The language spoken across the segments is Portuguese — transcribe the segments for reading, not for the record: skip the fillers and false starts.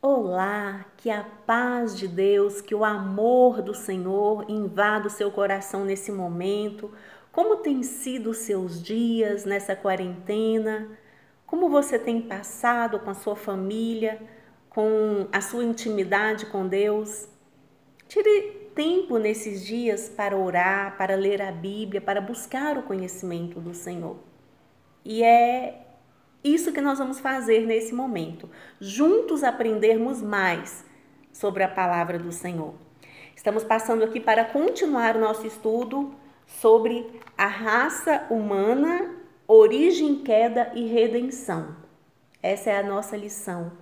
Olá, que a paz de Deus, que o amor do Senhor invada o seu coração nesse momento. Como tem sido os seus dias nessa quarentena? Como você tem passado com a sua família, com a sua intimidade com Deus? Tire tempo nesses dias para orar, para ler a Bíblia, para buscar o conhecimento do Senhor. E é isso que nós vamos fazer nesse momento, juntos aprendermos mais sobre a palavra do Senhor. Estamos passando aqui para continuar o nosso estudo sobre a raça humana, origem, queda e redenção. Essa é a nossa lição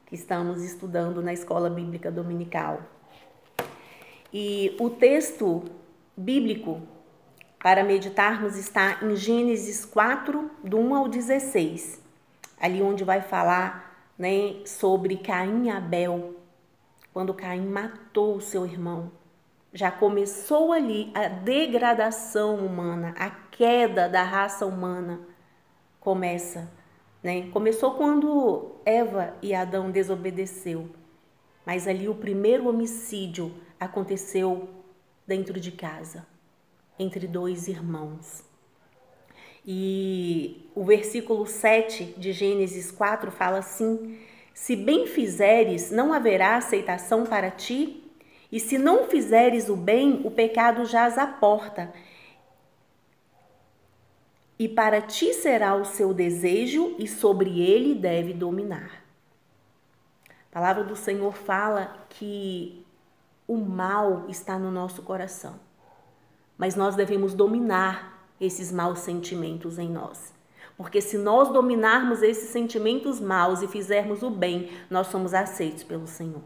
que estamos estudando na Escola Bíblica Dominical. E o texto bíblico para meditarmos está em Gênesis 4, do 1 ao 16, ali onde vai falar, sobre Caim e Abel, quando Caim matou o seu irmão. Já começou ali a degradação humana, a queda da raça humana começa. Começou quando Eva e Adão desobedeceu, mas ali o primeiro homicídio aconteceu dentro de casa, entre dois irmãos. E o versículo 7 de Gênesis 4 fala assim: se bem fizeres, não haverá aceitação para ti, e se não fizeres o bem, o pecado jaz à porta, e para ti será o seu desejo, e sobre ele deve dominar. A palavra do Senhor fala que o mal está no nosso coração, mas nós devemos dominar esses maus sentimentos em nós. Porque se nós dominarmos esses sentimentos maus e fizermos o bem, nós somos aceitos pelo Senhor.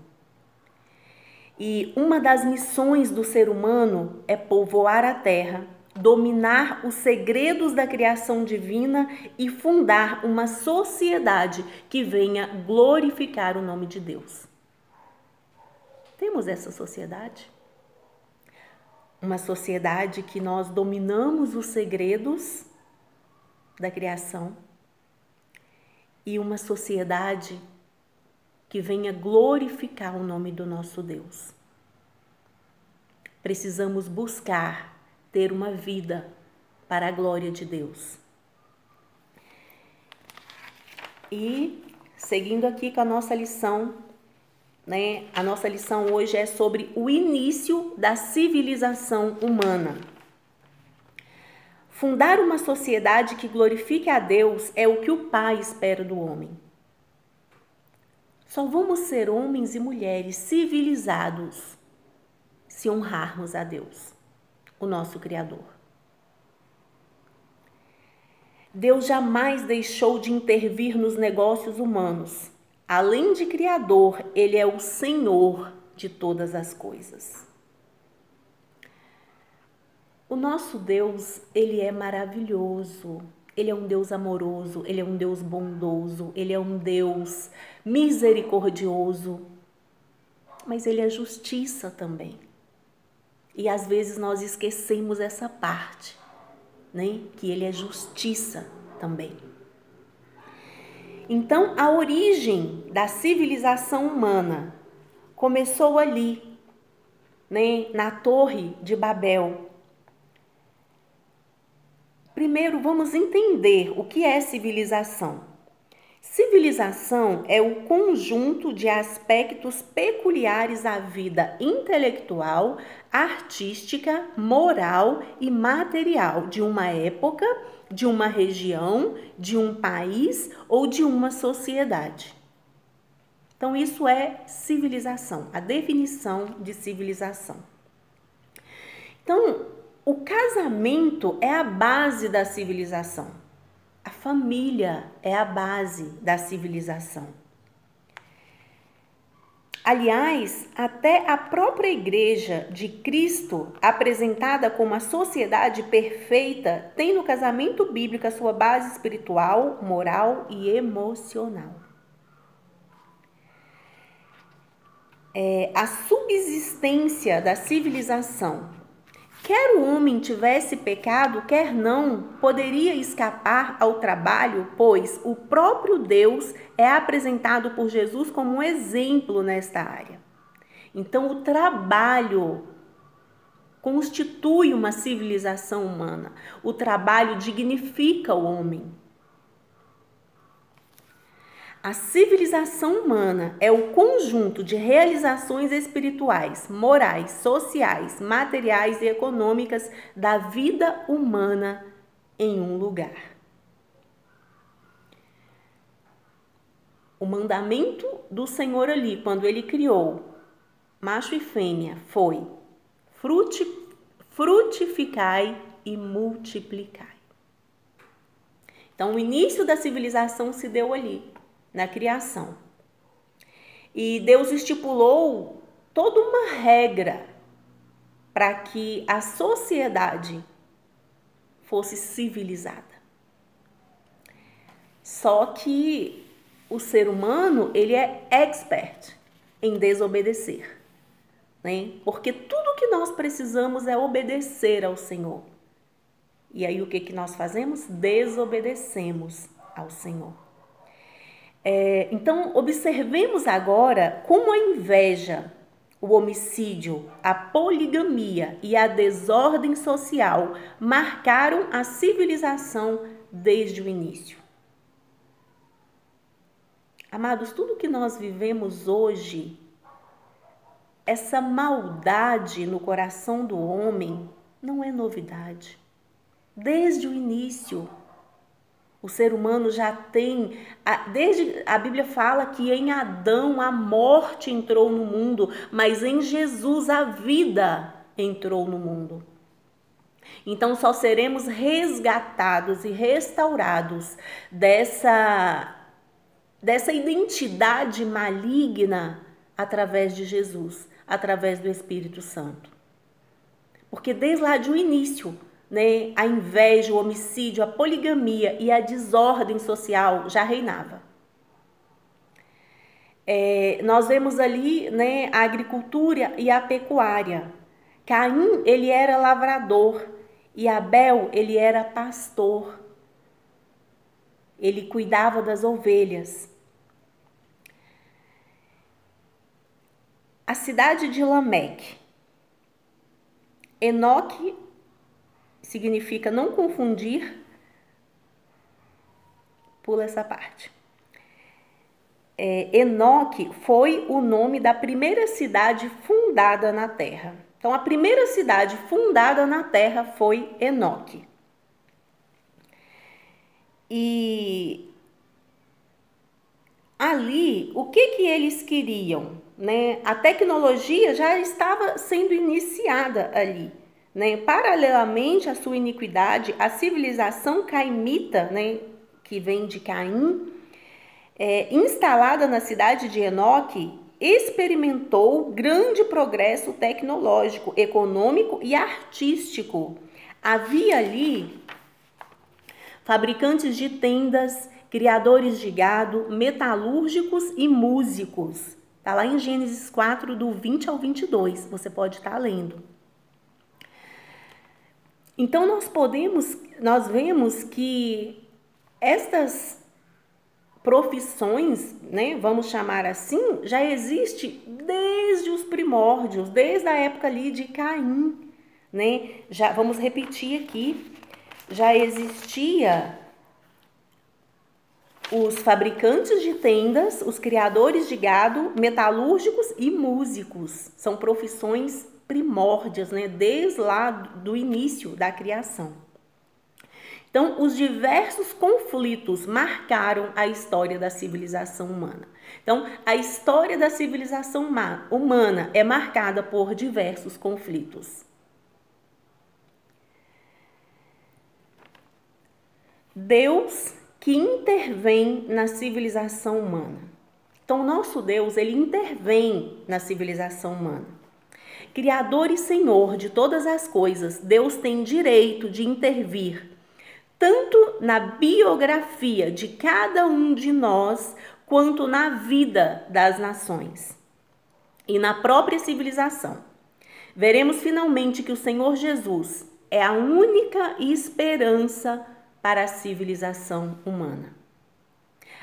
E uma das missões do ser humano é povoar a terra, dominar os segredos da criação divina e fundar uma sociedade que venha glorificar o nome de Deus. Temos essa sociedade? Uma sociedade que nós dominamos os segredos da criação e uma sociedade que venha glorificar o nome do nosso Deus. Precisamos buscar ter uma vida para a glória de Deus. E seguindo aqui com a nossa lição, a nossa lição hoje é sobre o início da civilização humana. Fundar uma sociedade que glorifique a Deus é o que o Pai espera do homem. Só vamos ser homens e mulheres civilizados se honrarmos a Deus, o nosso Criador. Deus jamais deixou de intervir nos negócios humanos. Além de Criador, Ele é o Senhor de todas as coisas. O nosso Deus, Ele é maravilhoso. Ele é um Deus amoroso, Ele é um Deus bondoso, Ele é um Deus misericordioso. Mas Ele é justiça também. E às vezes nós esquecemos essa parte, que Ele é justiça também. Então, a origem da civilização humana começou ali, na Torre de Babel. Primeiro, vamos entender o que é civilização. Civilização é o conjunto de aspectos peculiares à vida intelectual, artística, moral e material de uma época, de uma região, de um país ou de uma sociedade. Então, isso é civilização, a definição de civilização. Então, o casamento é a base da civilização. A família é a base da civilização. Aliás, até a própria Igreja de Cristo, apresentada como a sociedade perfeita, tem no casamento bíblico a sua base espiritual, moral e emocional. A subsistência da civilização. quer o homem tivesse pecado, quer não, poderia escapar ao trabalho, pois o próprio Deus é apresentado por Jesus como um exemplo nesta área. Então, o trabalho constitui uma civilização humana. O trabalho dignifica o homem. A civilização humana é o conjunto de realizações espirituais, morais, sociais, materiais e econômicas da vida humana em um lugar. O mandamento do Senhor ali, quando ele criou macho e fêmea, foi: frutificai e multiplicai. Então, o início da civilização se deu ali, na criação. E Deus estipulou toda uma regra para que a sociedade fosse civilizada. Só que o ser humano, ele é expert em desobedecer, né? Porque tudo que nós precisamos é obedecer ao Senhor. E aí o que nós fazemos? Desobedecemos ao Senhor. Então, observemos agora como a inveja, o homicídio, a poligamia e a desordem social marcaram a civilização desde o início. Amados, tudo que nós vivemos hoje, essa maldade no coração do homem, não é novidade. Desde o início, o ser humano já tem, desde a Bíblia fala que em Adão a morte entrou no mundo, mas em Jesus a vida entrou no mundo. Então só seremos resgatados e restaurados dessa identidade maligna através de Jesus, através do Espírito Santo. Porque desde lá de um início, né, a inveja, o homicídio, a poligamia e a desordem social já reinava. Nós vemos ali, né, a agricultura e a pecuária. Caim, ele era lavrador e Abel, ele era pastor. Ele cuidava das ovelhas. A cidade de Lameque. Enoque significa não confundir. Pula essa parte. Enoque foi o nome da primeira cidade fundada na terra. Então, a primeira cidade fundada na terra foi Enoque. E ali, o que eles queriam, né? A tecnologia já estava sendo iniciada ali, né? Paralelamente à sua iniquidade, a civilização caimita, né, que vem de Caim, instalada na cidade de Enoque, experimentou grande progresso tecnológico, econômico e artístico. Havia ali fabricantes de tendas, criadores de gado, metalúrgicos e músicos. Está lá em Gênesis 4, do 20 ao 22, você pode estar lendo. Então, nós vemos que estas profissões, né, vamos chamar assim, já existe desde os primórdios, desde a época ali de Caim, né? Já vamos repetir aqui, já existia os fabricantes de tendas, os criadores de gado, metalúrgicos e músicos. São profissões primórdias, né, desde lá do início da criação. Então, os diversos conflitos marcaram a história da civilização humana. Então, a história da civilização humana é marcada por diversos conflitos. Deus que intervém na civilização humana. Então, o nosso Deus, ele intervém na civilização humana. Criador e Senhor de todas as coisas, Deus tem direito de intervir tanto na biografia de cada um de nós, quanto na vida das nações e na própria civilização. veremos finalmente que o Senhor Jesus é a única esperança para a civilização humana.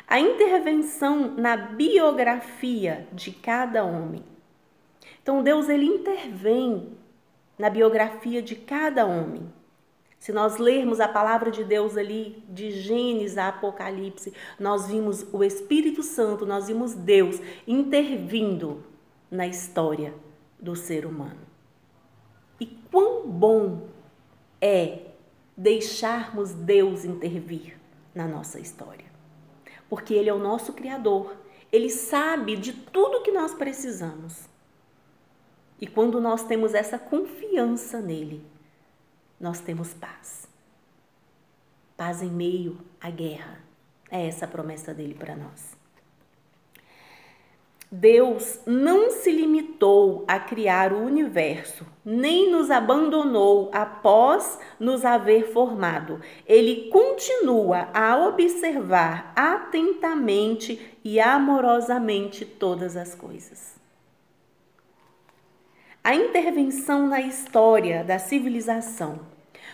A intervenção na biografia de cada homem. Então, Deus, ele intervém na biografia de cada homem. Se nós lermos a palavra de Deus ali, de Gênesis a Apocalipse, nós vimos o Espírito Santo, nós vimos Deus intervindo na história do ser humano. E quão bom é deixarmos Deus intervir na nossa história. Porque Ele é o nosso Criador, Ele sabe de tudo que nós precisamos. E quando nós temos essa confiança nele, nós temos paz. Paz em meio à guerra. É essa a promessa dele para nós. Deus não se limitou a criar o universo, nem nos abandonou após nos haver formado. Ele continua a observar atentamente e amorosamente todas as coisas. A intervenção na história da civilização.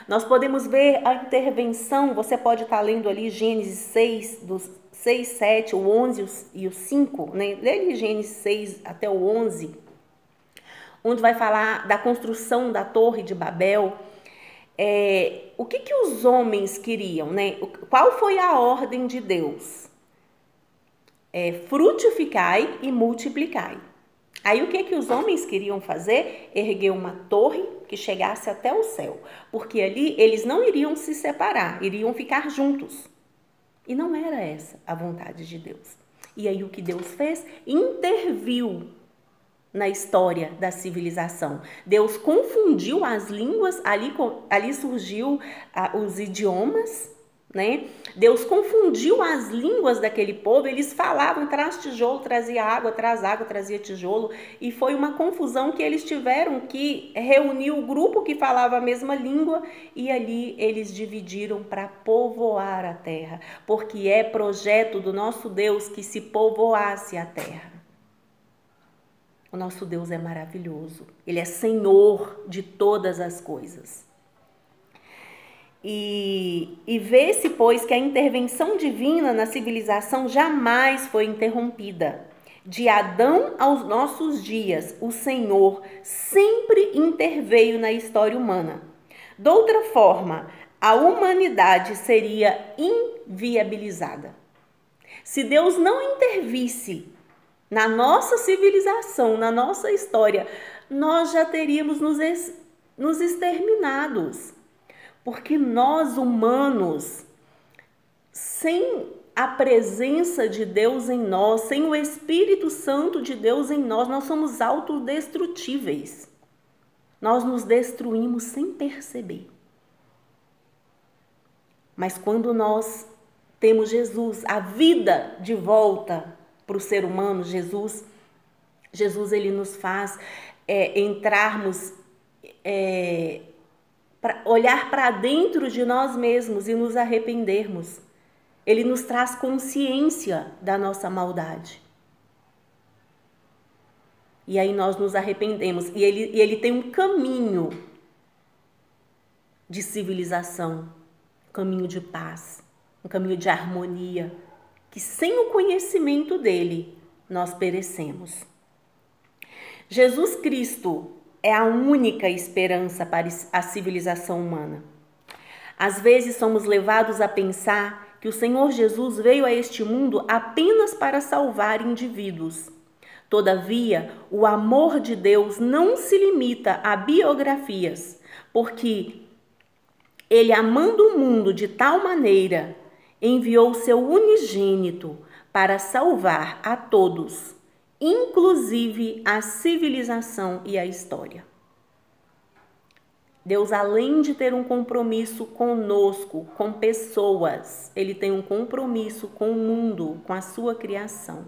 Nós podemos ver a intervenção, você pode estar lendo ali Gênesis 6, dos 6, 7, o 11 e o 5, né? Lê ali Gênesis 6 até o 11, onde vai falar da construção da Torre de Babel. O que os homens queriam, né? Qual foi a ordem de Deus? Frutificai e multiplicai. Aí o que os homens queriam fazer? Erguer uma torre que chegasse até o céu, porque ali eles não iriam se separar, iriam ficar juntos. E não era essa a vontade de Deus. E aí o que Deus fez? Interviu na história da civilização. Deus confundiu as línguas, ali surgiu os idiomas, né? Deus confundiu as línguas daquele povo, eles falavam, traz tijolo, trazia água, trazia tijolo, e foi uma confusão que eles tiveram que reunir o grupo que falava a mesma língua, e ali eles dividiram para povoar a terra, porque é projeto do nosso Deus que se povoasse a terra. O nosso Deus é maravilhoso, Ele é Senhor de todas as coisas. E vê-se, pois, que a intervenção divina na civilização jamais foi interrompida. De Adão aos nossos dias, o Senhor sempre interveio na história humana. De outra forma, a humanidade seria inviabilizada. Se Deus não intervisse na nossa civilização, na nossa história, nós já teríamos nos exterminados. Porque nós, humanos, sem a presença de Deus em nós, sem o Espírito Santo de Deus em nós, nós somos autodestrutíveis. Nós nos destruímos sem perceber. Mas quando nós temos Jesus, a vida de volta para o ser humano, Jesus ele nos faz entrarmos... olhar para dentro de nós mesmos e nos arrependermos. Ele nos traz consciência da nossa maldade. E aí nós nos arrependemos. E ele tem um caminho de civilização, um caminho de paz, um caminho de harmonia, que sem o conhecimento dele, nós perecemos. Jesus Cristo é a única esperança para a civilização humana. Às vezes somos levados a pensar que o Senhor Jesus veio a este mundo apenas para salvar indivíduos. Todavia, o amor de Deus não se limita a biografias, porque Ele, amando o mundo de tal maneira, enviou seu unigênito para salvar a todos, inclusive a civilização e a história. Deus, além de ter um compromisso conosco, com pessoas, Ele tem um compromisso com o mundo, com a sua criação.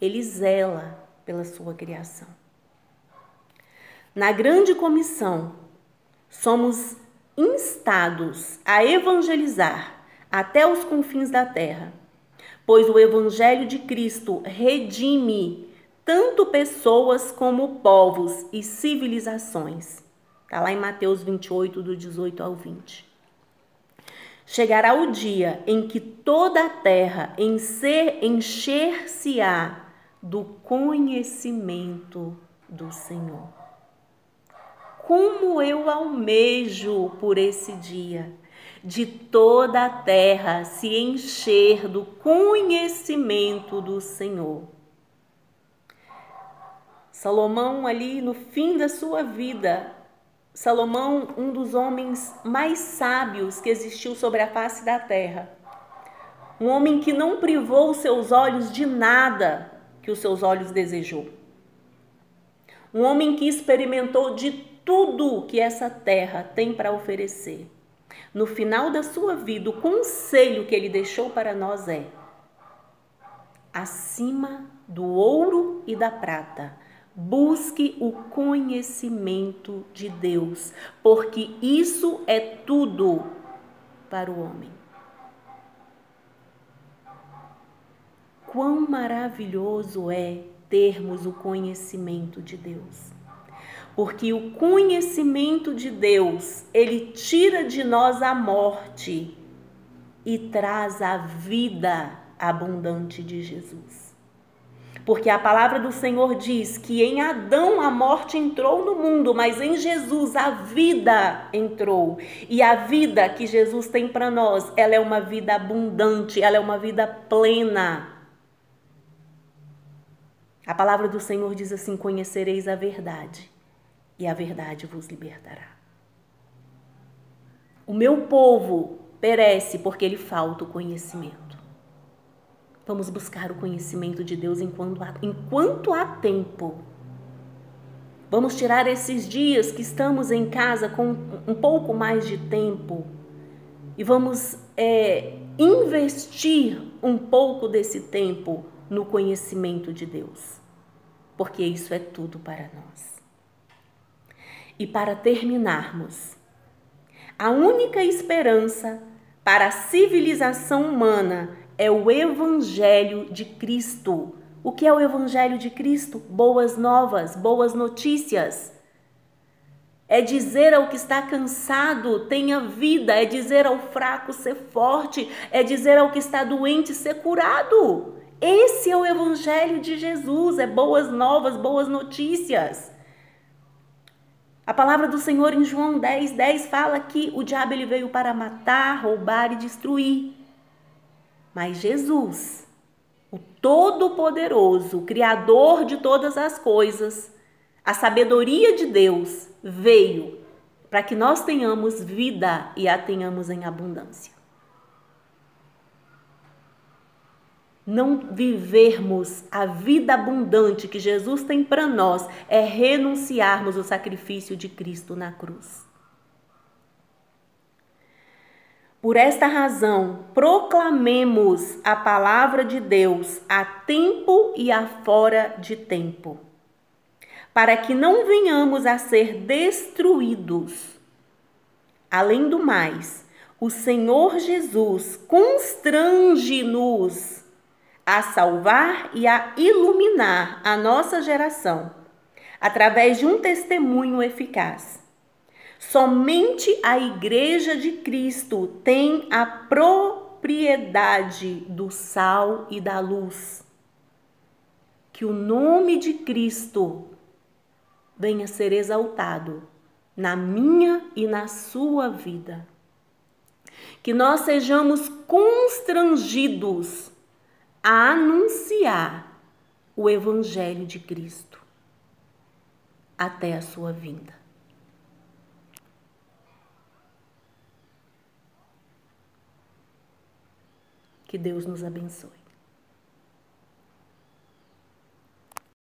Ele zela pela sua criação. Na grande comissão, somos instados a evangelizar até os confins da terra, pois o Evangelho de Cristo redime tanto pessoas como povos e civilizações. Está lá em Mateus 28, do 18 ao 20. Chegará o dia em que toda a terra encher-se-á do conhecimento do Senhor. Como eu almejo por esse dia, de toda a terra se encher do conhecimento do Senhor. Salomão, ali no fim da sua vida, Salomão, um dos homens mais sábios que existiu sobre a face da terra, um homem que não privou os seus olhos de nada que os seus olhos desejou, um homem que experimentou de tudo que essa terra tem para oferecer. No final da sua vida, o conselho que ele deixou para nós é: acima do ouro e da prata, busque o conhecimento de Deus, porque isso é tudo para o homem. Quão maravilhoso é termos o conhecimento de Deus. Porque o conhecimento de Deus, ele tira de nós a morte e traz a vida abundante de Jesus. Porque a palavra do Senhor diz que em Adão a morte entrou no mundo, mas em Jesus a vida entrou. E a vida que Jesus tem para nós, ela é uma vida abundante, ela é uma vida plena. A palavra do Senhor diz assim: conhecereis a verdade, e a verdade vos libertará. O meu povo perece porque lhe falta o conhecimento. Vamos buscar o conhecimento de Deus enquanto há tempo. Vamos tirar esses dias que estamos em casa com um pouco mais de tempo e vamos investir um pouco desse tempo no conhecimento de Deus, porque isso é tudo para nós. E para terminarmos, a única esperança para a civilização humana é o Evangelho de Cristo. O que é o Evangelho de Cristo? Boas novas, boas notícias. É dizer ao que está cansado, tenha vida. É dizer ao fraco, ser forte. É dizer ao que está doente, ser curado. Esse é o Evangelho de Jesus, é boas novas, boas notícias. A palavra do Senhor em João 10:10 fala que o diabo ele veio para matar, roubar e destruir. Mas Jesus, o Todo-Poderoso, o Criador de todas as coisas, a sabedoria de Deus, veio para que nós tenhamos vida e a tenhamos em abundância. Não vivermos a vida abundante que Jesus tem para nós é renunciarmos ao sacrifício de Cristo na cruz. Por esta razão, proclamemos a palavra de Deus a tempo e a fora de tempo, para que não venhamos a ser destruídos. Além do mais, o Senhor Jesus constrange-nos a salvar e a iluminar a nossa geração, através de um testemunho eficaz. Somente a Igreja de Cristo tem a propriedade do sal e da luz. Que o nome de Cristo venha a ser exaltado na minha e na sua vida. Que nós sejamos constrangidos a anunciar o Evangelho de Cristo até a sua vinda. Que Deus nos abençoe.